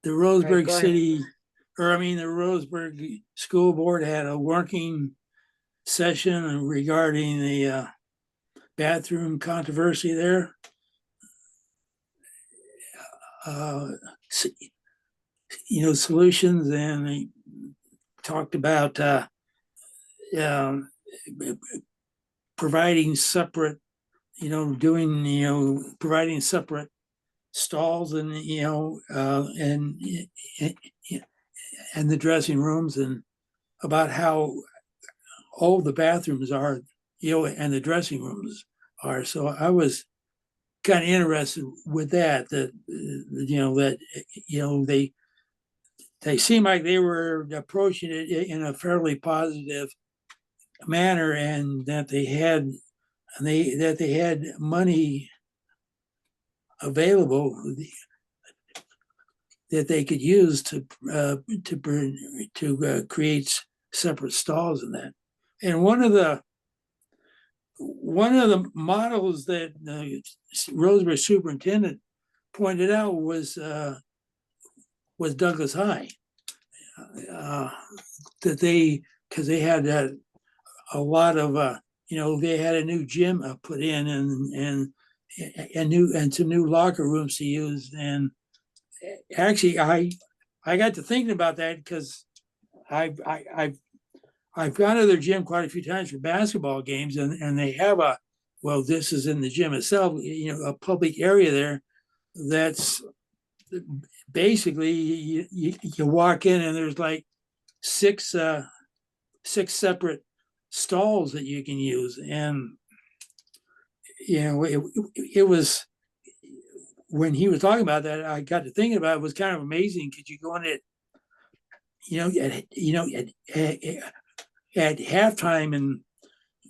the Right, Roseburg go ahead. City, or I mean, the Roseburg School Board had a working session regarding the bathroom controversy there. Uh, solutions, and they talked about um, providing separate, providing separate stalls and and the dressing rooms, and about how old the bathrooms are, and the dressing rooms are. So I was kind of interested with that. They seemed like they were approaching it in a fairly positive manner, and that they had money available that they could use to create separate stalls in that. And one of the models that the Roseburg superintendent pointed out was Douglas High. Uh, that they because they had a lot of they had a new gym put in, and some new locker rooms to use. And actually, I got to thinking about that because I've I, I've I've gone to their gym quite a few times for basketball games, and they have this is in the gym itself, a public area there that's basically you walk in and there's like six six separate stalls that you can use. And it was, when he was talking about that, I got to thinking about it was kind of amazing. Could you go in it, at halftime, and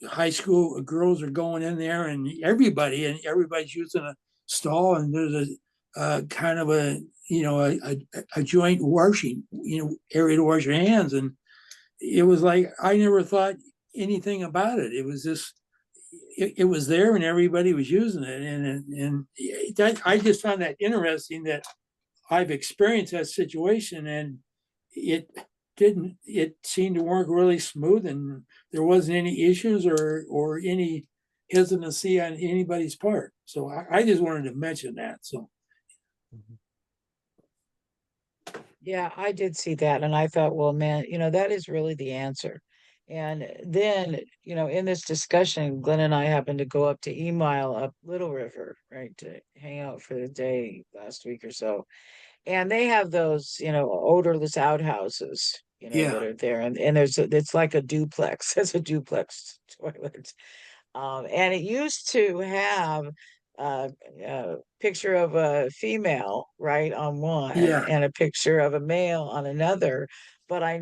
high school girls are going in there, and everybody's using a stall, and there's a kind of a joint washing area to wash your hands. And it was like I never thought anything about it. It was just it was there, and everybody was using it. And that, I just found that interesting, that I've experienced that situation, and it it seemed to work really smooth, and there wasn't any issues or any hesitancy on anybody's part. So I just wanted to mention that. So Yeah, I did see that, and I thought, well, man, that is really the answer. And then, in this discussion, Glenn and I happened to go up to Mile up Little River, right, to hang out for the day last week or so. And they have those, odorless outhouses, yeah, that are there. And it's like a duplex. It's a duplex toilet. And it used to have a picture of a female, right, on one yeah, and a picture of a male on another. But I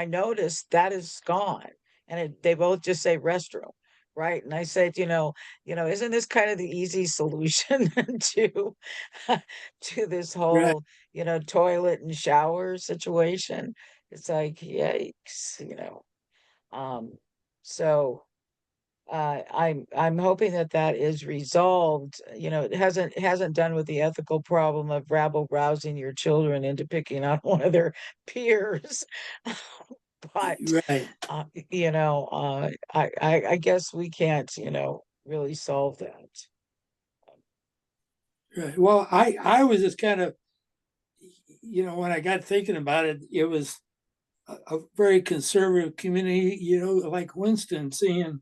noticed that is gone. And they both just say restroom, right? And I said, isn't this kind of the easy solution to to this right. whole, toilet and shower situation? It's like, yikes, Um, so I'm hoping that that is resolved. It hasn't done with the ethical problem of rabble rousing your children into picking on one of their peers. But Right, I guess we can't, really solve that. right. Well, I was just kind of, when I got thinking about it, it was a very conservative community, like Winston, seeing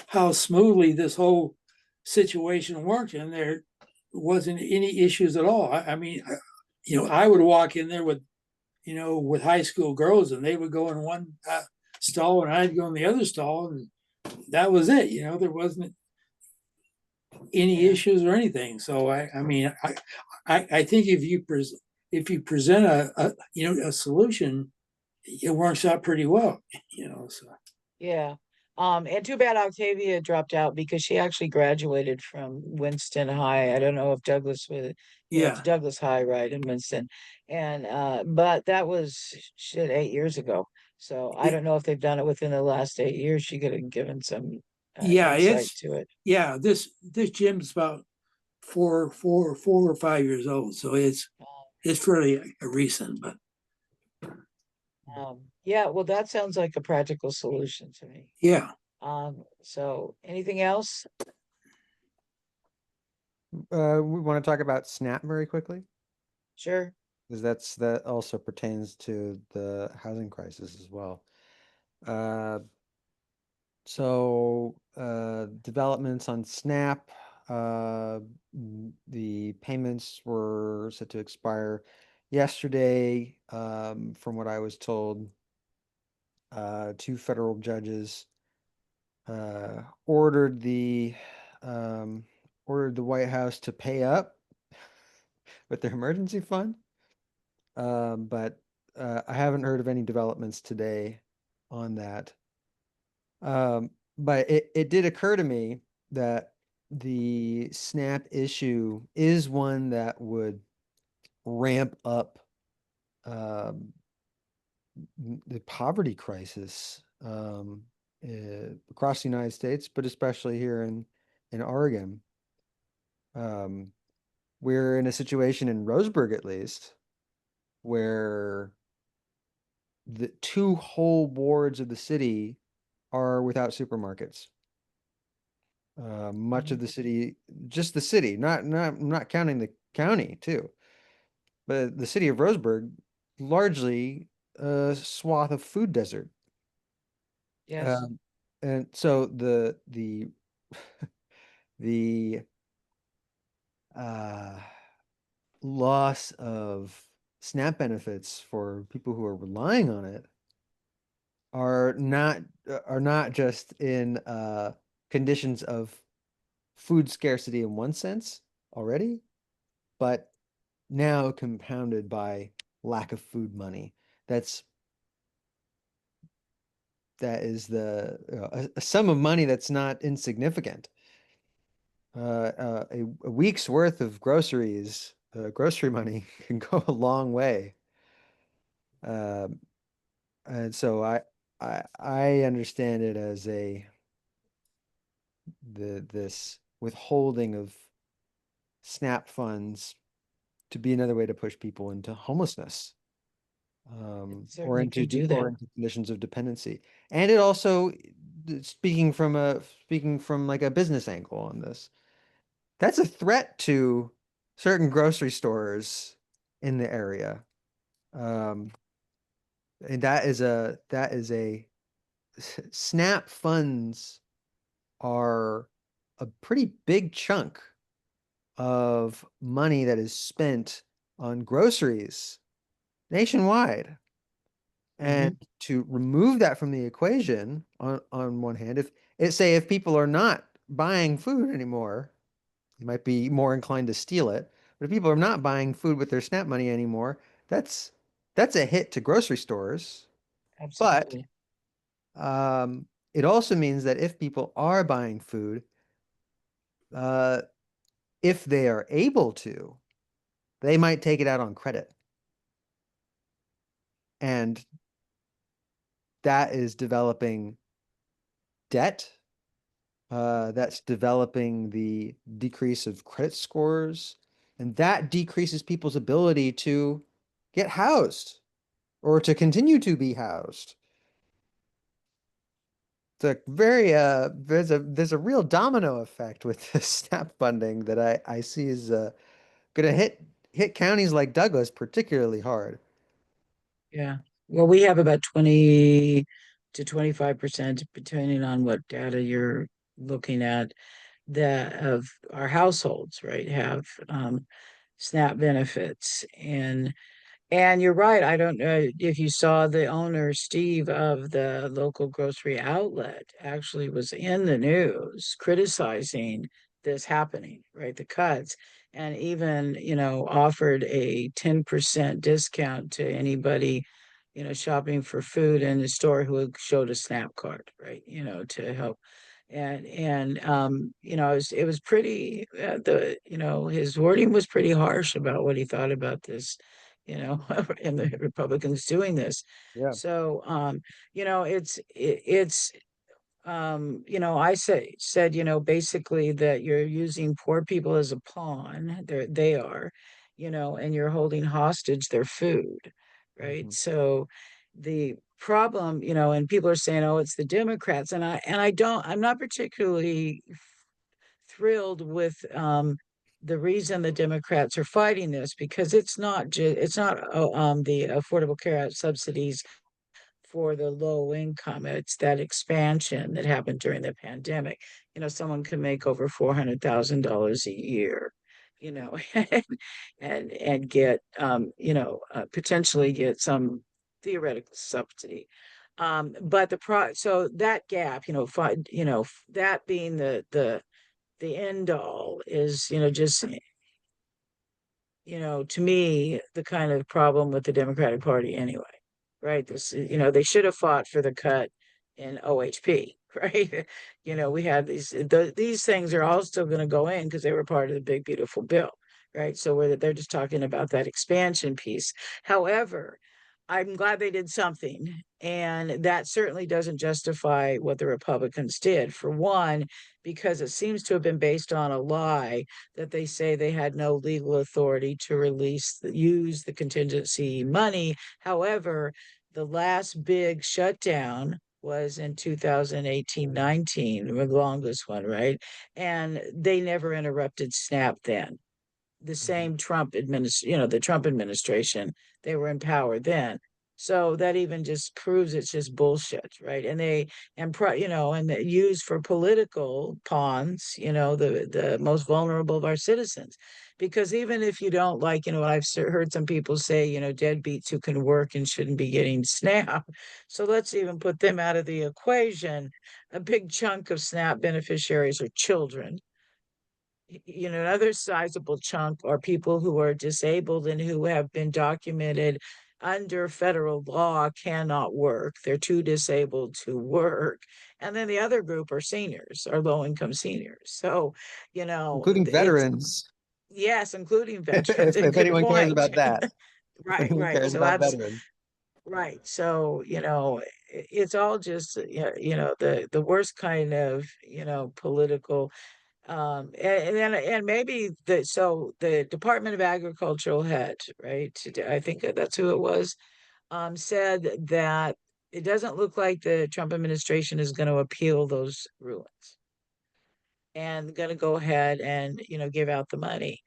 how smoothly this whole situation worked, and there wasn't any issues at all. I mean, I would walk in there with high school girls, and they would go in one stall, and I'd go in the other stall, and that was it. There wasn't any Yeah. issues or anything. So I mean, I think if you present a solution, it works out pretty well. So Yeah. And too bad Octavia dropped out because she actually graduated from Winston High. I don't know if Douglas was, it's yeah, Douglas High, right, in Winston. And but that was shit 8 years ago. So I yeah, don't know if they've done it within the last 8 years. She could have given some yeah. insight to it. This gym's about 4 or 5 years old, so it's Oh. it's fairly recent, but Yeah, well, that sounds like a practical solution to me. yeah. So anything else? We want to talk about SNAP very quickly, Sure. because that also pertains to the housing crisis as well. Uh, Developments on SNAP, the payments were set to expire yesterday. From what I was told, two federal judges ordered um, the White House to pay up with their emergency fund. But I haven't heard of any developments today on that. But it did occur to me that the SNAP issue is one that would ramp up um, the poverty crisis across the United States, but especially here in Oregon. Um, we're in a situation in Roseburg, at least, where the two whole wards of the city are without supermarkets. Much of Mhm. the city, just the city, not counting the county too, but the city of Roseburg, largely a swath of food desert. Yes. Um, and so the uh, loss of SNAP benefits for people who are relying on it are not just in conditions of food scarcity in one sense already, but now compounded by lack of food money. That's that is a sum of money that's not insignificant. A week's worth of groceries, grocery money can go a long way. Um, and so I understand it as this withholding of SNAP funds to be another way to push people into homelessness, It certainly could do that. or into conditions of dependency. And it also, speaking from like a business angle on this, that's a threat to certain grocery stores in the area. Um, and that is a SNAP funds are a pretty big chunk of money that is spent on groceries nationwide. And Hmm. to remove that from the equation on one hand, if people are not buying food anymore, you might be more inclined to steal it. But if people are not buying food with their SNAP money anymore, that's that's a hit to grocery stores. But Absolutely. it also means that if people are buying food, uh, if they are able to, they might take it out on credit. And that is developing debt. That's developing the decrease of credit scores, and that decreases people's ability to get housed or to continue to be housed. It's a very there's a real domino effect with this SNAP funding that I see is gonna hit counties like Douglas particularly hard. Yeah. Well, we have about 20 to 25%, depending on what data you're looking at, that of our households, right, have SNAP benefits. And you're right. I don't know if you saw the owner, Steve, of the local grocery outlet actually was in the news criticizing this happening, right? The cuts, and even, offered a 10% discount to anybody, shopping for food in the store who showed a SNAP card, right? To help. It was pretty, his wording was pretty harsh about what he thought about this, and the Republicans doing this. Yeah. So, it's I said, basically that you're using poor people as a pawn. They are, and you're holding hostage their food, right? Mhm. So the problem, and people are saying, oh, it's the Democrats, and I'm not particularly thrilled with the reason the Democrats are fighting this, because it's not the Affordable Care Act subsidies for the low income. It's that expansion that happened during the pandemic. Someone can make over $400,000 a year, and get potentially get some theoretical subsidy. But so that gap, that being the end all is, just, to me, the kind of problem with the Democratic Party anyway, right? They should have fought for the cut in OHP, right? We had these things are all still going to go in because they were part of the big, beautiful bill, right? So they're just talking about that expansion piece. However, I'm glad they did something. And that certainly doesn't justify what the Republicans did. For one, because it seems to have been based on a lie that they say they had no legal authority to use the contingency money. However, the last big shutdown was in 2018-19, the longest one, right? And they never interrupted SNAP then. The same the Trump administration, they were in power then. So that even just proves it's just bullshit, right? And used for political pawns, the most vulnerable of our citizens. Because even if you don't like, I've heard some people say, deadbeats who can work and shouldn't be getting SNAP. So let's even put them out of the equation. A big chunk of SNAP beneficiaries are children. Another sizable chunk are people who are disabled and who have been documented under federal law cannot work. They're too disabled to work. And then the other group are seniors, or low income seniors. So, Including it's, veterans, yes, including veterans. if Good anyone cares point. about that. If Right, anyone right. cares So about veterans. right. So, it's all just, the worst kind of, political and maybe the Department of Agricultural head, right? I think that's who it was, said that it doesn't look like the Trump administration is going to appeal those rulings and going to go ahead and, give out the money.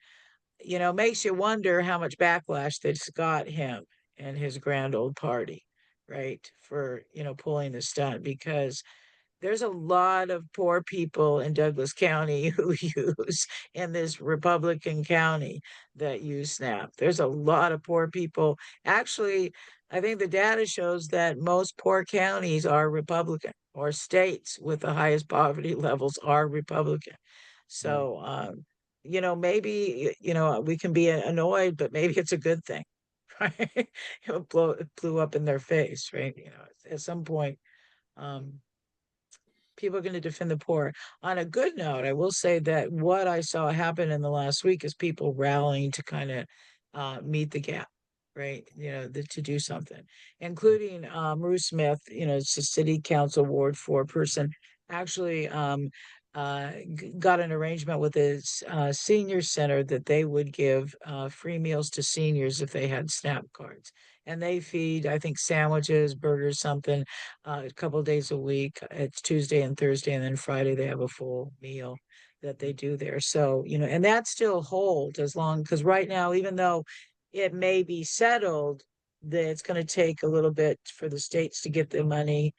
Makes you wonder how much backlash that's got him and his grand old party, right? For, pulling the stunt, because there's a lot of poor people in Douglas County who use, in this Republican county, that use SNAP. There's a lot of poor people. Actually, I think the data shows that most poor counties are Republican, or states with the highest poverty levels are Republican. So, maybe, we can be annoyed, but maybe it's a good thing, right? It blew up in their face, right? At some point, um, people are going to defend the poor. On a good note, I will say that what I saw happen in the last week is people rallying to kind of meet the gap, right? To do something, including Bruce Smith, it's a city council Ward 4 person, actually got an arrangement with his senior center that they would give free meals to seniors if they had SNAP cards. And they feed, I think, sandwiches, burgers, something, a couple of days a week. It's Tuesday and Thursday, and then Friday they have a full meal that they do there. So, and that still holds as long, because right now, even though it may be settled, that it's going to take a little bit for the states to get the money,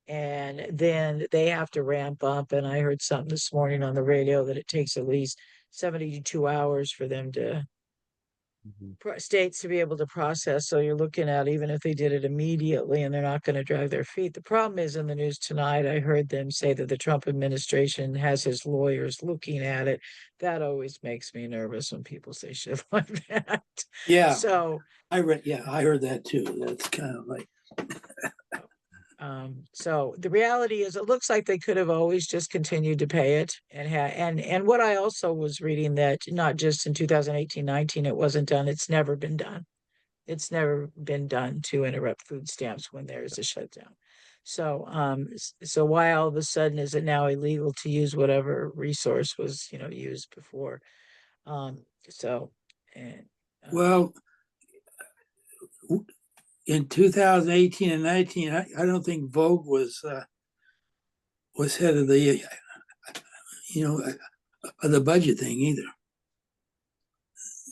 and then they have to ramp up. And I heard something this morning on the radio that it takes at least 72 hours for them to Mhm. states to be able to process. So you're looking at, even if they did it immediately, and they're not going to drag their feet. The problem is, in the news tonight, I heard them say that the Trump administration has his lawyers looking at it. That always makes me nervous when people say shit like that. Yeah, So I heard that too. That's kind of like, so the reality is, it looks like they could have always just continued to pay it, and what I also was reading, that not just in 2018-19 it wasn't done, it's never been done. It's never been done to interrupt food stamps when there's a shutdown. So, so why all of a sudden is it now illegal to use whatever resource was, used before? So, and Well, in 2018 and 19, I don't think Vogue was head of the the budget thing either.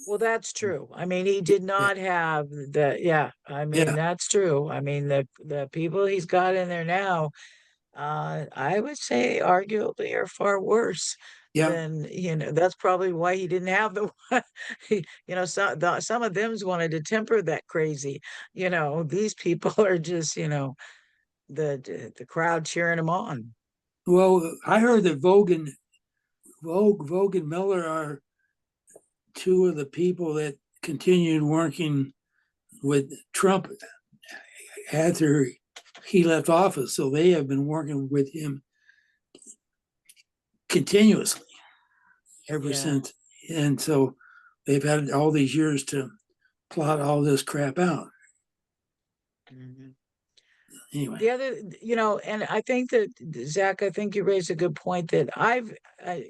Well, that's true. I mean, he did not have yeah, I mean, Yeah, that's true. I mean, the people he's got in there now, I would say arguably are far worse yeah. than, that's probably why he didn't have the one. Some of them's wanted to temper that crazy. These people are just, the crowd cheering him on. Well, I heard that Vogue and Miller are two of the people that continued working with Trump after he left office. So they have been working with him continuously ever Yeah. since. And so they've had all these years to plot all this crap out. Mhm. Anyway, The other, and I think that, Zach, I think you raised a good point that I've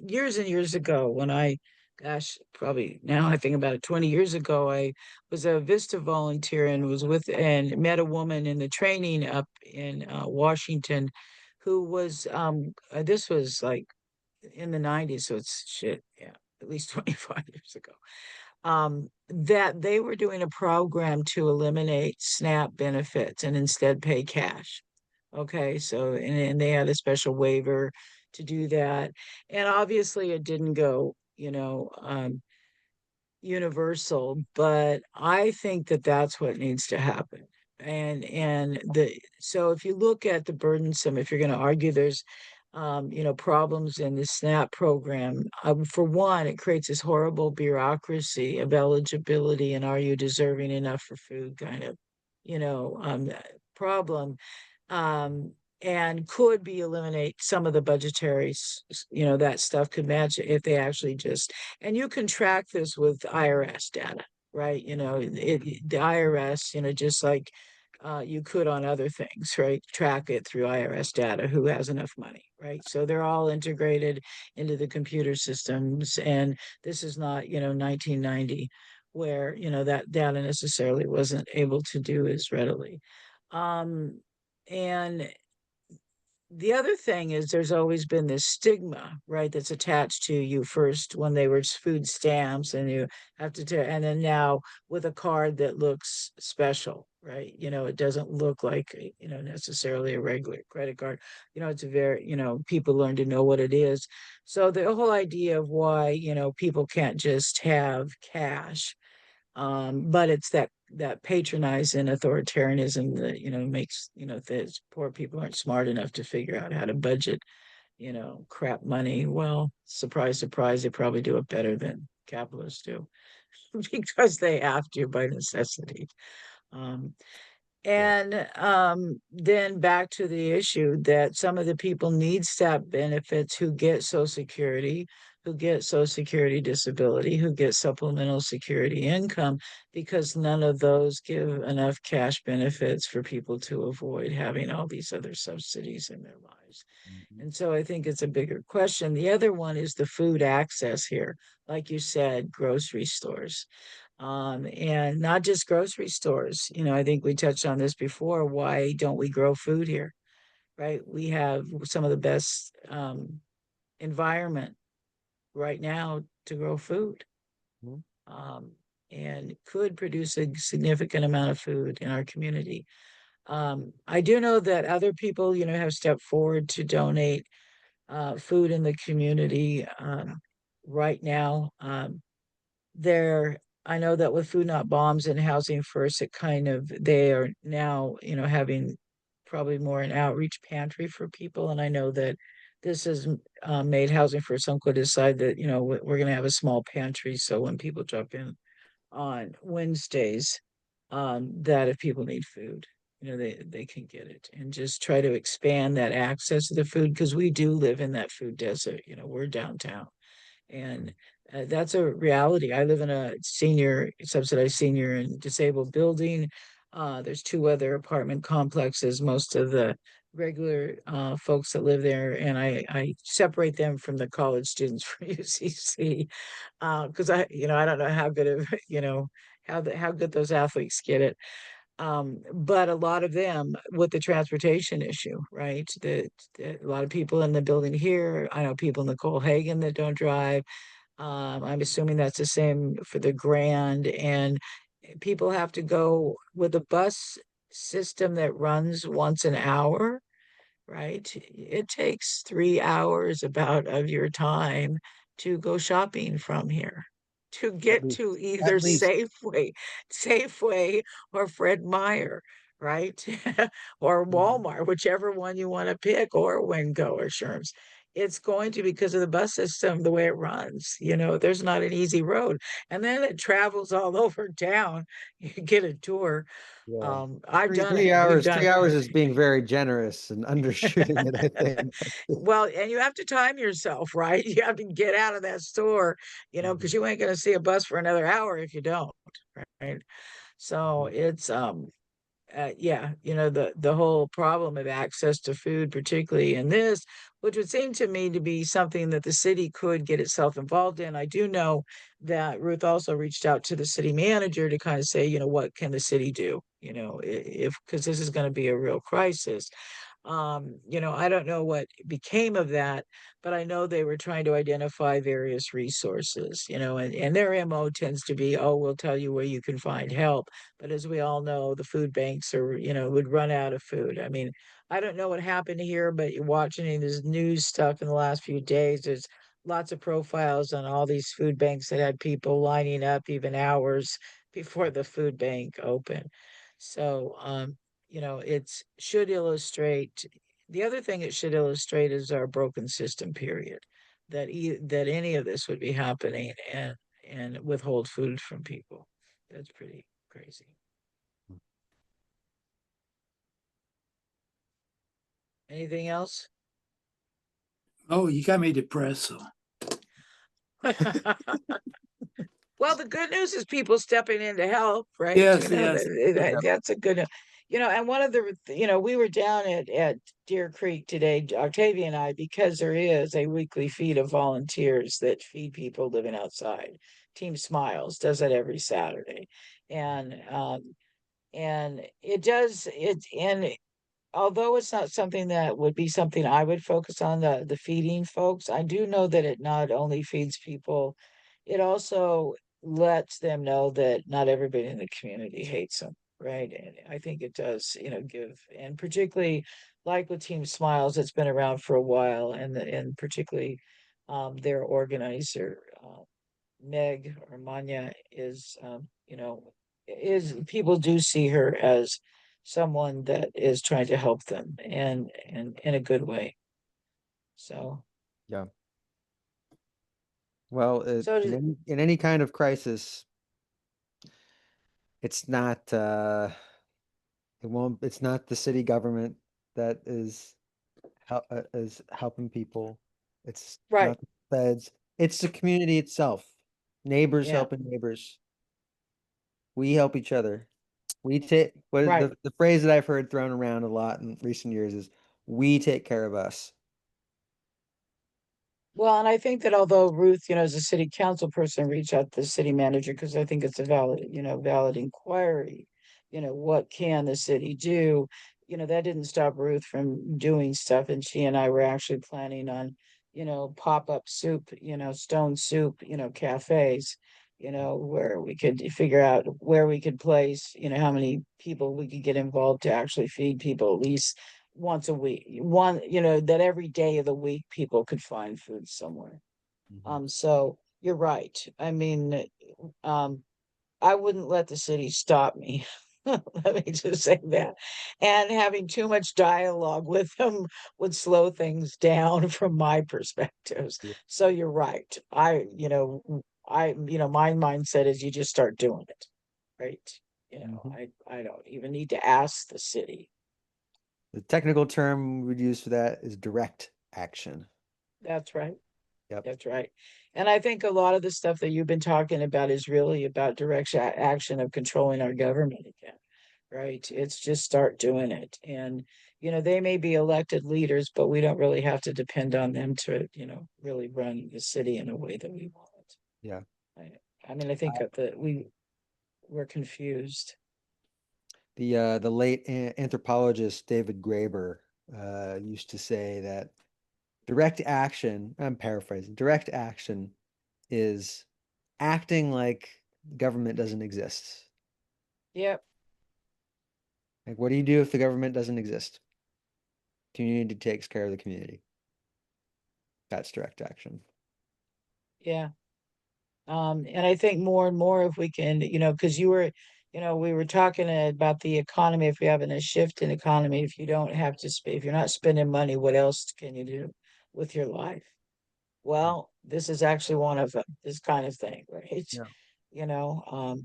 years and years ago when gosh, probably now I think about it, 20 years ago, I was a Vista volunteer and and met a woman in the training up in Washington who was, this was like in the 90s, so it's shit, yeah, at least 25 years ago, that they were doing a program to eliminate SNAP benefits and instead pay cash. Okay, so and they had a special waiver to do that. And obviously it didn't go, universal, but I think that that's what needs to happen. So if you look at the burdensome, if you're going to argue there's problems in the SNAP program, for one, it creates this horrible bureaucracy of eligibility and are you deserving enough for food kind of, problem, um, and could be eliminate some of the budgetary, that stuff could match it if they actually just, and you can track this with IRS data, right? The IRS, just like you could on other things, right? Track it through IRS data, who has enough money, right? So they're all integrated into the computer systems. And this is not, 1990, where, that data necessarily wasn't able to do as readily. Um, and the other thing is there's always been this stigma, right, that's attached to you first when they were food stamps and you have to and then now with a card that looks special, right? It doesn't look like, necessarily a regular credit card. It's a very, people learn to know what it is. So the whole idea of why, people can't just have cash, but it's that patronizing authoritarianism that makes that poor people aren't smart enough to figure out how to budget crap money. Well, surprise surprise, they probably do it better than capitalists do because they have to by necessity. um, and then back to the issue that some of the people need STEP benefits who get Social Security, who get Social Security disability, who get supplemental security income, because none of those give enough cash benefits for people to avoid having all these other subsidies in their lives. And so I think it's a bigger question. The other one is the food access here. Like you said, grocery stores. And not just grocery stores. I think we touched on this before. Why don't we grow food here? Right? We have some of the best environment right now to grow food, Mhm. and could produce a significant amount of food in our community. I do know that other people, have stepped forward to donate food in the community right now. There, I know that with Food Not Bombs and Housing First, they are now, having probably more an outreach pantry for people. And I know that this has made Housing First Uncle decide that, we're going to have a small pantry. So when people drop in on Wednesdays, that if people need food, they can get it, and just try to expand that access to the food, because we do live in that food desert. We're downtown, and that's a reality. I live in a subsidized senior and disabled building. There's two other apartment complexes. Most of the regular folks that live there, and I separate them from the college students from UCC, because I don't know how good of how good those athletes get it. But a lot of them with the transportation issue, right? A lot of people in the building here, I know people in the Colehagen that don't drive. I'm assuming that's the same for the Grand, and people have to go with a bus system that runs once an hour, right? It takes 3 hours about of your time to go shopping from here, to At get least, to either at least. Safeway or Fred Meyer, right? Or Mhm. Walmart, whichever one you want to pick, or Wingo or Sherms. It's going to, because of the bus system, the way it runs. There's not an easy road. And then it travels all over town. You get a tour. Yeah. I've Three done three it. We've hours, done 3 hours is being very generous and undershooting it, I think. Well, and you have to time yourself, right? You have to get out of that store, because Mhm, you ain't going to see a bus for another hour if you don't, right? So mhm. it's yeah, the whole problem of access to food, particularly in this, which would seem to me to be something that the city could get itself involved in. I do know that Ruth also reached out to the city manager to kind of say, what can the city do, if because this is going to be a real crisis. I don't know what became of that, but I know they were trying to identify various resources, and their MO tends to be, oh, we'll tell you where you can find help. But as we all know, the food banks would run out of food. I mean, I don't know what happened here, but you're watching this news stuff in the last few days. There's lots of profiles on all these food banks that had people lining up even hours before the food bank opened. So, it's should illustrate the other thing it should illustrate is our broken system, period. That any of this would be happening and withhold food from people. That's pretty crazy. Anything else? Oh, you got me depressed. So Well, the good news is people stepping in to help, right? yes, yes. Yep. That's a good, and one of the, we were down at Deer Creek today, Octavia and I, because there is a weekly feed of volunteers that feed people living outside. Team Smiles does that every Saturday. And and although it's not something that would be something I would focus on, the feeding folks, I do know that it not only feeds people, it also lets them know that not everybody in the community hates them, right? And I think it does, give, and particularly like with Team Smiles, it's been around for a while, and particularly their organizer, Meg or Manya is people do see her as someone that is trying to help them and in a good way. So Yeah. Well, so in any kind of crisis, it's not it's not the city government that is helping people. It's right, not the feds. It's the community itself. Neighbors yeah, helping neighbors. We help each other. We take what right. the phrase that I've heard thrown around a lot in recent years is we take care of us. Well, and I think that although Ruth, as a city council person, reached out to the city manager because I think it's a valid inquiry. What can the city do? That didn't stop Ruth from doing stuff, and she and I were actually planning on, pop-up soup, stone soup, cafes, where we could figure out where we could place, how many people we could get involved to actually feed people at least once a week, that every day of the week people could find food somewhere. Mhm. So you're right. I mean, um I wouldn't let the city stop me. Let me just say that. And having too much dialogue with them would slow things down from my perspectives. Yeah. So you're right. My mindset is you just start doing it, right? Mhm. I don't even need to ask the city. The technical term we would use for that is direct action. That's right. Yep. That's right. And I think a lot of the stuff that you've been talking about is really about direct action of controlling our government again, right? It's just start doing it. And, they may be elected leaders, but we don't really have to depend on them to, really run the city in a way that we want. Yeah. I mean, I think that we're confused. The late anthropologist David Graeber used to say that direct action, I'm paraphrasing, direct action is acting like government doesn't exist. Yep. Like, what do you do if the government doesn't exist? Community takes care of the community. That's direct action. Yeah. And I think more and more if we can, because we were talking about the economy, if we're having a shift in economy, if you don't have to if you're not spending money, what else can you do with your life? Well, this is actually one of them, this kind of thing, right? Yeah. You know,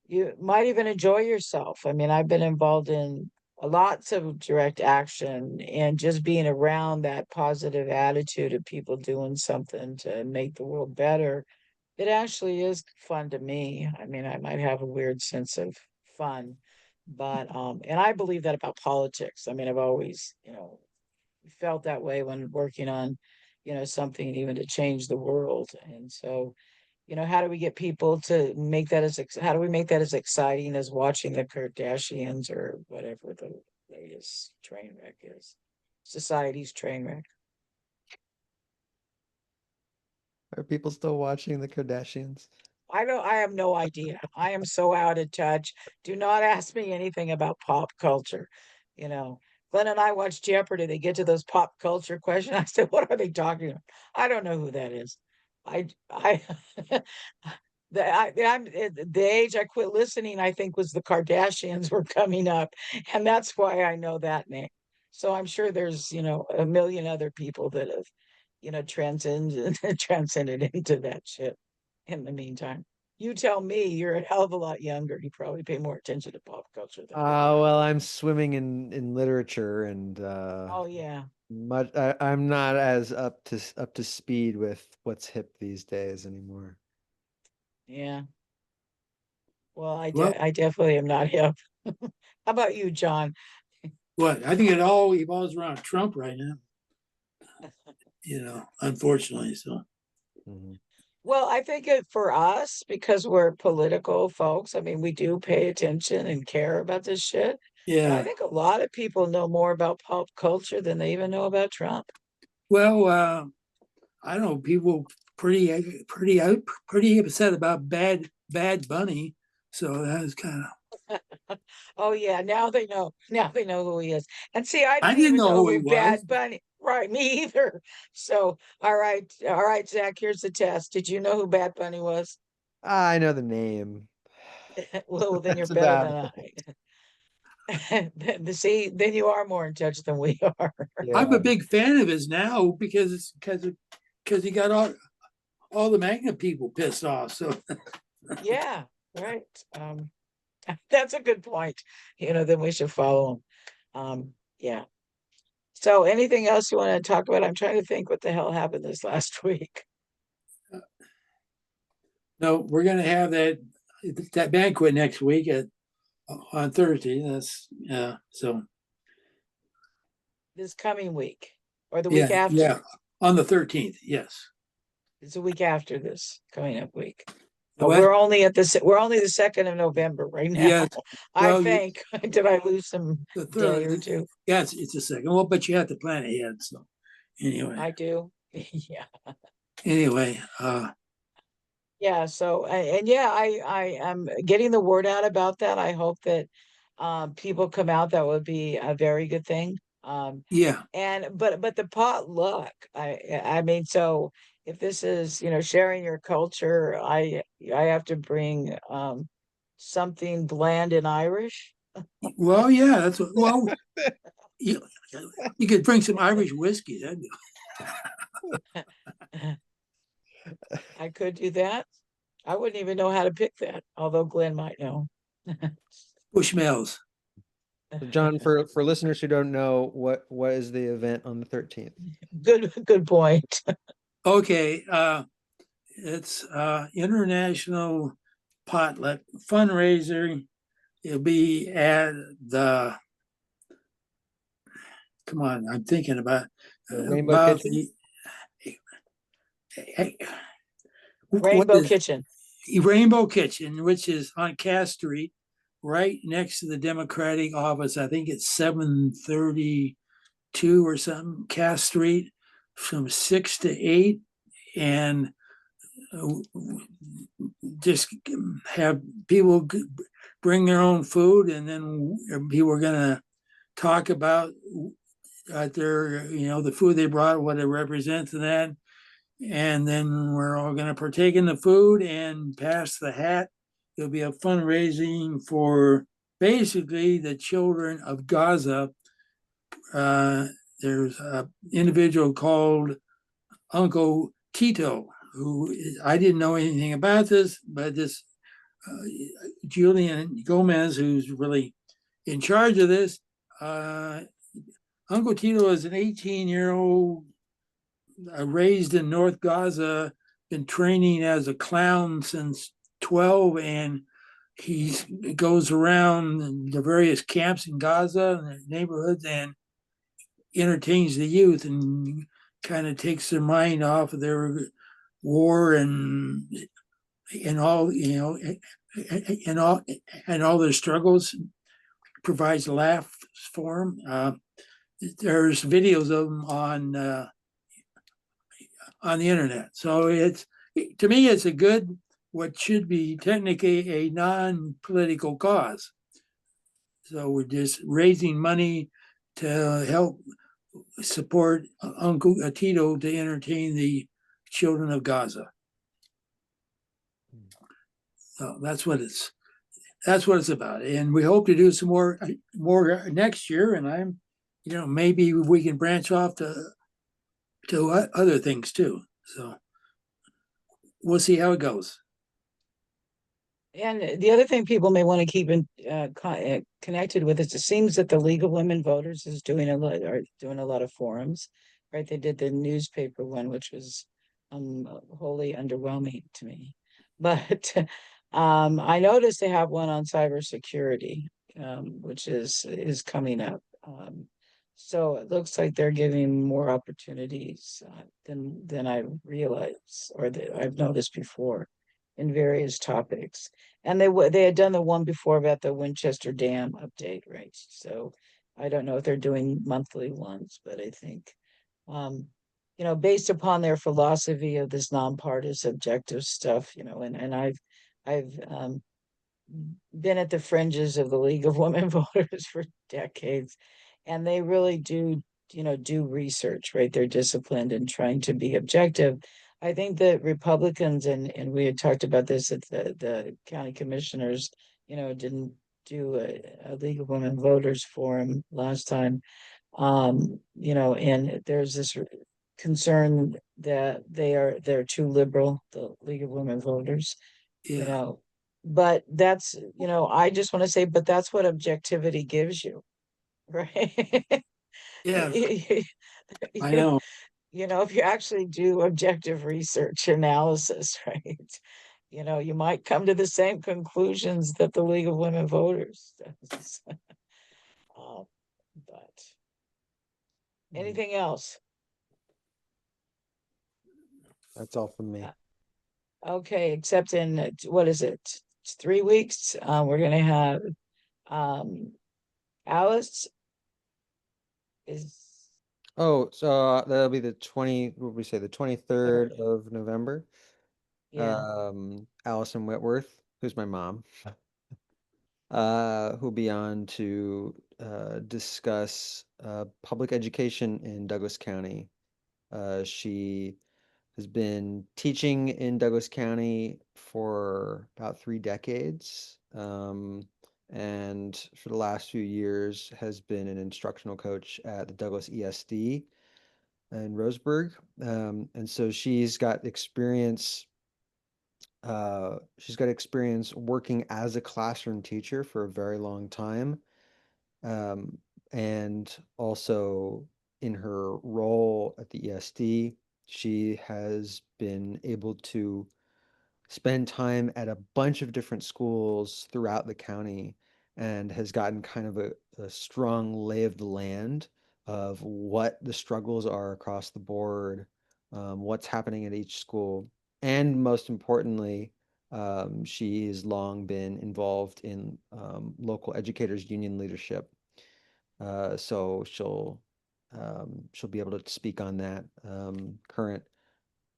you might even enjoy yourself. I mean, I've been involved in lots of direct action and just being around that positive attitude of people doing something to make the world better. It actually is fun to me. I mean, I might have a weird sense of fun, but and I believe that about politics. I mean, I've always, felt that way when working on, something even to change the world. And so, how do we get people to make that how do we make that as exciting as watching the Kardashians or whatever the latest train wreck is? Society's train wreck. Are people still watching the Kardashians? I have no idea. I am so out of touch. Do not ask me anything about pop culture. You know, Glenn and I watch Jeopardy. They get to those pop culture questions. I said, what are they talking about? I don't know who that is. I, the age I quit listening, I think was the Kardashians were coming up. And that's why I know that name. So I'm sure there's, a million other people that have, transcended into that shit in the meantime. You tell me, you're a hell of a lot younger. You probably pay more attention to pop culture than me. Well, I'm swimming in literature and Oh yeah. I'm not as up to speed with what's hip these days anymore. Yeah. Well, Well, I definitely am not hip. How about you, John? what I think it all evolves around Trump right now. Unfortunately. So Mhm. Well, I think for us, because we're political folks, I mean, we do pay attention and care about this shit. But I yeah. think a lot of people know more about pop culture than they even know about Trump. Well, I don't know. People pretty upset about Bad Bunny. So that was kind of. Oh yeah, now they know. Now they know who he is. And see, I I didn't didn't even know know who he who was. Bad Bunny. Right, me either. So, all right, Zach. Here's the test. Did you know who Bad Bunny was? I know the name. Well, then you're That's better about than it. I. See, then you are more in touch than we are. I'm a Yeah. big fan of his now because he got all the magnet people pissed off. So Yeah, right. That's a good point. Then we should follow him. Yeah. So, anything else you want to talk about? I'm trying to think what the hell happened this last week. no, we're gonna have that banquet next week on Thursday. That's so This coming week or the week yeah after? on the 13th. Yes. It's a week after this coming up week. No, What? we're only the 2nd of November right now. Yes. I Well, think. Did I lose some the day third. or two? Yeah, it's a second. Well, but you have to plan ahead. So anyway, I do. Yeah. anyway, Yeah. So and yeah, I am getting the word out about that. I hope that people come out. That would be a very good thing. yeah. And but the potluck, I mean, so if this is, sharing your culture, I have to bring something bland and Irish. Well, yeah. That's what. Well, you you could bring some Irish whiskey. That'd be I could do that. I wouldn't even know how to pick that, although Glenn might know. Bushmills. So John, for listeners who don't know, what is the event on the 13th? Good point. Okay. It's international potluck fundraiser It'll be at the, come on, I'm thinking about Rainbow Kitchen? the what Rainbow is Kitchen. Rainbow Kitchen, which is on Cass Street, right next to the Democratic office. I think it's 732 or something, Cass Street, from 6 to 8, and just have people bring their own food, and then people are gonna talk about their, the food they brought, what it represents, and that. And then we're all going to partake in the food and pass the hat. It'll be a fundraising for basically the children of Gaza. There's an individual called Uncle Tito, who I didn't know anything about this, but this Julian Gomez, who's really in charge of this. Uncle Tito is an 18-year-old raised in North Gaza, been training as a clown since 12, and he goes around the various camps in Gaza and the neighborhoods and entertains the youth and kind of takes their mind off of their war and all, and all their struggles, provides laughs for them. There's videos of them on the internet. So to me, it's a good, what should be technically a non-political cause. So we're just raising money to help support Uncle Tito to entertain the children of Gaza. So that's what it's about. And we hope to do some more next year. And I'm, maybe we can branch off to other things too. So we'll see how it goes. And the other thing people may want to keep connected with is, it seems that the League of Women Voters is doing a lot of forums, right? They did the newspaper one, which was wholly underwhelming to me. But I noticed they have one on cybersecurity, which is coming up. So it looks like they're giving more opportunities than I realized, or that I've noticed before, in various topics. And they had done the one before about the Winchester Dam update, right? So I don't know if they're doing monthly ones, but I think, based upon their philosophy of this nonpartisan objective stuff, and I've been at the fringes of the League of Women Voters for decades, and they really do research, right? They're disciplined in trying to be objective. I think that Republicans, and we had talked about this at the county commissioners, didn't do a League of Women Voters forum last time. And there's this concern that they're too liberal, the League of Women Voters, Yeah. But that's, I just want to say, but that's what objectivity gives you, right? Yeah, I You know. if you actually do objective research analysis, right? You might come to the same conclusions that the League of Women Voters does. But anything else? That's all from me. Okay, except in, what is it? 3 weeks. We're gonna have Alice is Oh, so that'll be the what did we say, the 23rd of November. yeah. Allison Whitworth, who's my mom, who'll be on to discuss public education in Douglas County. She has been teaching in Douglas County for about 3 decades, and for the last few years has been an instructional coach at the Douglas ESD in Roseburg. And so she's got experience working as a classroom teacher for a very long time. And also in her role at the ESD, she has been able to spend time at a bunch of different schools throughout the county and has gotten kind of a strong lay of the land of what the struggles are across the board, what's happening at each school. And most importantly, she's long been involved in local educators union leadership. So she'll be able to speak on that current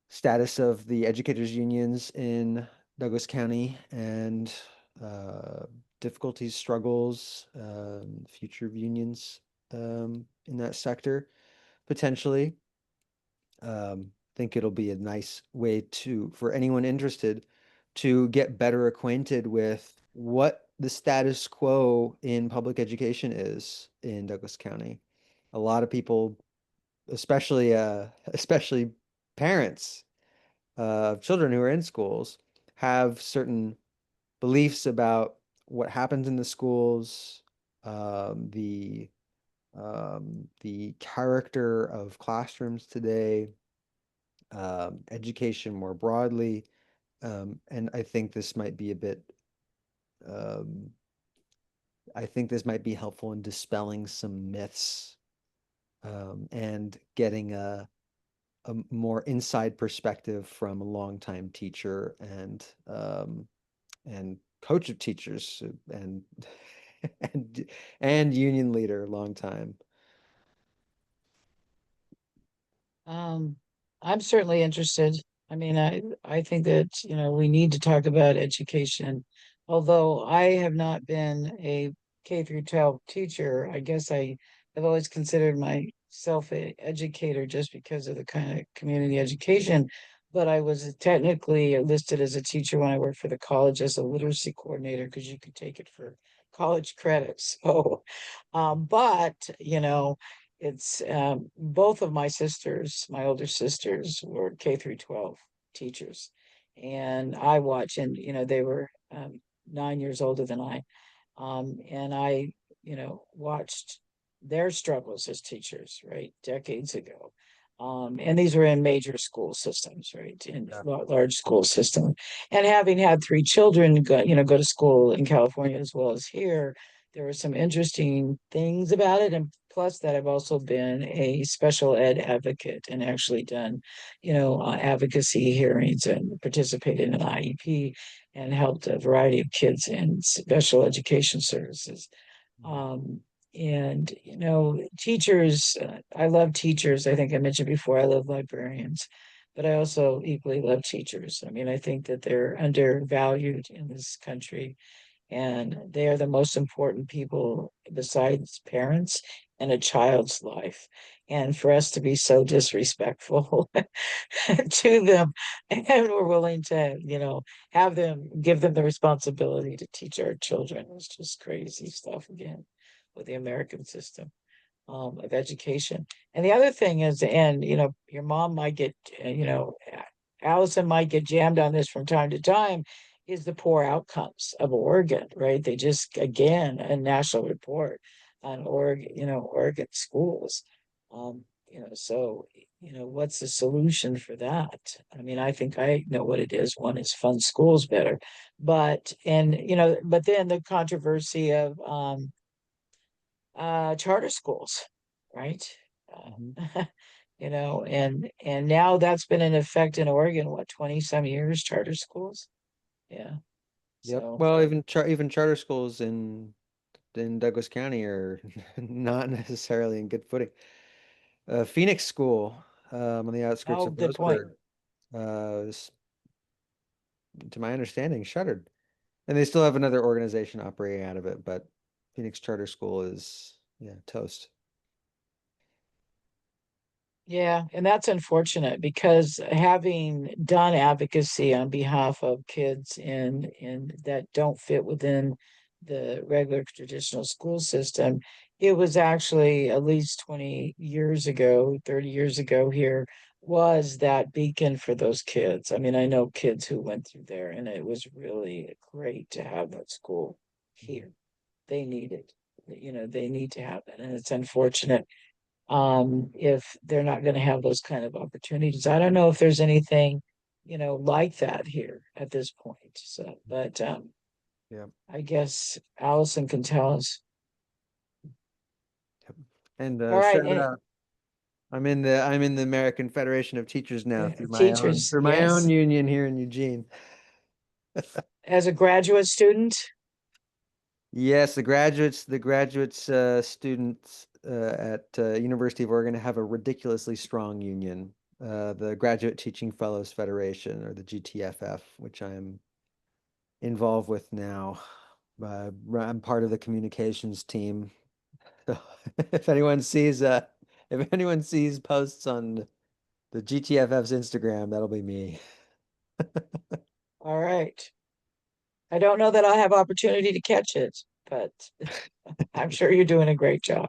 status of the educators unions in Douglas County and difficulties, struggles, future of unions in that sector potentially. Think it'll be a nice way for anyone interested to get better acquainted with what the status quo in public education is in Douglas County. A lot of people, especially especially parents of children who are in schools, have certain beliefs about what happens in the schools, um, the the character of classrooms today, education more broadly. And um, I think this might be helpful in dispelling some myths and getting a more inside perspective from a longtime teacher and coach of teachers and and and union leader long time. Um, I'm certainly interested. I mean, I think that, we need to talk about education. Although I have not been a K through 12 teacher, I guess I have always considered myself a educator just because of the kind of community education. But I was technically listed as a teacher when I worked for the college as a literacy coordinator because you could take it for college credits. So, but it's both of my sisters, my older sisters, were K through 12 teachers. And I watch, and they were 9 years older than I. And I, watched their struggles as teachers, right, decades ago. And these were in major school systems, right, in Yeah. large school system. And having had three children go to school in California as well as here, there were some interesting things about it. And plus that, I've also been a special ed advocate and actually done, advocacy hearings and participated in an IEP and helped a variety of kids in special education services. Um, and teachers, I love teachers. I think I mentioned before, I love librarians, but I also equally love teachers. I mean, I think that they're undervalued in this country, and they are the most important people besides parents in a child's life. And for us to be so disrespectful to them, and we're willing to, give them the responsibility to teach our children, it's just crazy stuff again with the American system of education. And the other thing is, and your mom might get, Allison might get jammed on this from time to time, is the poor outcomes of Oregon, right? They just, again, a national report on Oregon, Oregon schools. So, what's the solution for that? I mean, I think I know what it is. One is fund schools better, but then the controversy of charter schools, right? Mhm. And now that's been in effect in Oregon, what, 20 some years, charter schools? Yeah. Yep. So Well, even charter schools in Douglas County are not necessarily in good footing. Phoenix School on the outskirts oh, of good point. Roseburg, is, to my understanding, shuttered. And they still have another organization operating out of it, but Phoenix Charter School is, yeah, toast. Yeah, and that's unfortunate because having done advocacy on behalf of kids in that don't fit within the regular traditional school system, it was actually at least 20 years ago, 30 years ago here, was that beacon for those kids. I mean, I know kids who went through there, and it was really great to have that school here. They need it. They need to have it, and it's unfortunate if they're not going to have those kind of opportunities. I don't know if there's anything like that here at this point. So, but Yeah. I guess Allison can tell us. And All right, shout out. I'm in the American Federation of Teachers now teachers, through my own yes. union here in Eugene. As a graduate student, Yes, the graduates students at University of Oregon have a ridiculously strong union, the Graduate Teaching Fellows Federation, or the GTFF, which I'm involved with now. I'm part of the communications team. So if anyone sees posts on the GTFF's Instagram, that'll be me. all right. I don't know that I'll have opportunity to catch it, but I'm sure you're doing a great job.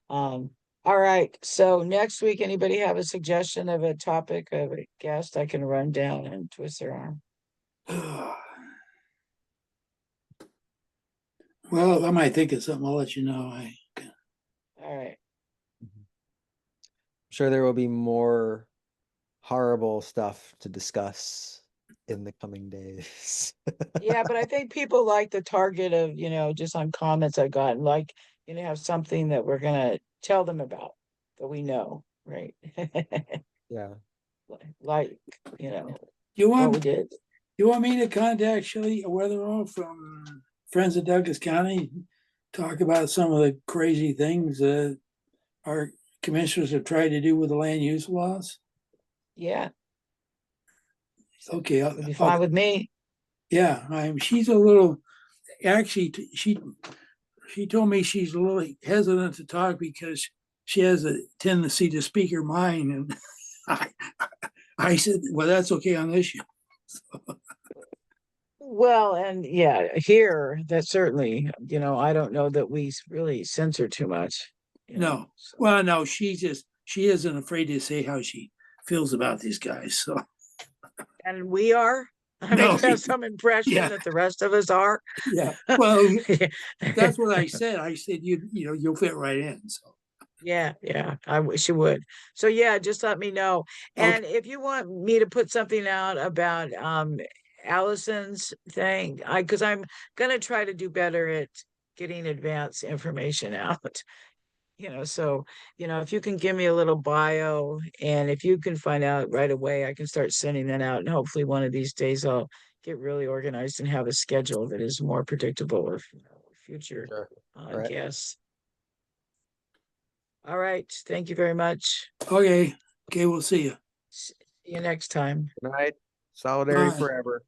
All right. So next week, anybody have a suggestion of a topic of a guest I can run down and twist their arm? Well, I might think of something. I'll let you know. All right. I'm sure there will be more horrible stuff to discuss in the coming days. Yeah, but I think people like the target of, just on comments I got, like, have something that we're gonna tell them about that we know, right? Yeah. Like, You what we want did. you want me to contact Shelley Weatherall from Friends of Douglas County, talk about some of the crazy things our commissioners have tried to do with the land use laws? Yeah, Okay, it'd be fine with me. yeah, she's a little, actually, she told me she's a little hesitant to talk because she has a tendency to speak her mind. And I said, well, that's okay on this show. Well, and yeah, here that certainly, I don't know that we really censor too much. No, so. well, no, she isn't afraid to say how she feels about these guys. So And we are. I mean, no, you have some impression yeah, that the rest of us are. yeah. Well, that's what I said. I said you'll fit right in. So Yeah, I wish you would. So yeah, just let me know. okay, And if you want me to put something out about Allison's thing, because I'm gonna try to do better at getting advance information out. So if you can give me a little bio, and if you can find out right away, I can start sending that out, and hopefully one of these days I'll get really organized and have a schedule that is more predictable of future Sure. All right. guests. All right. Thank you very much. okay, we'll see you. See you next time. Good night. Solidarity Bye. forever.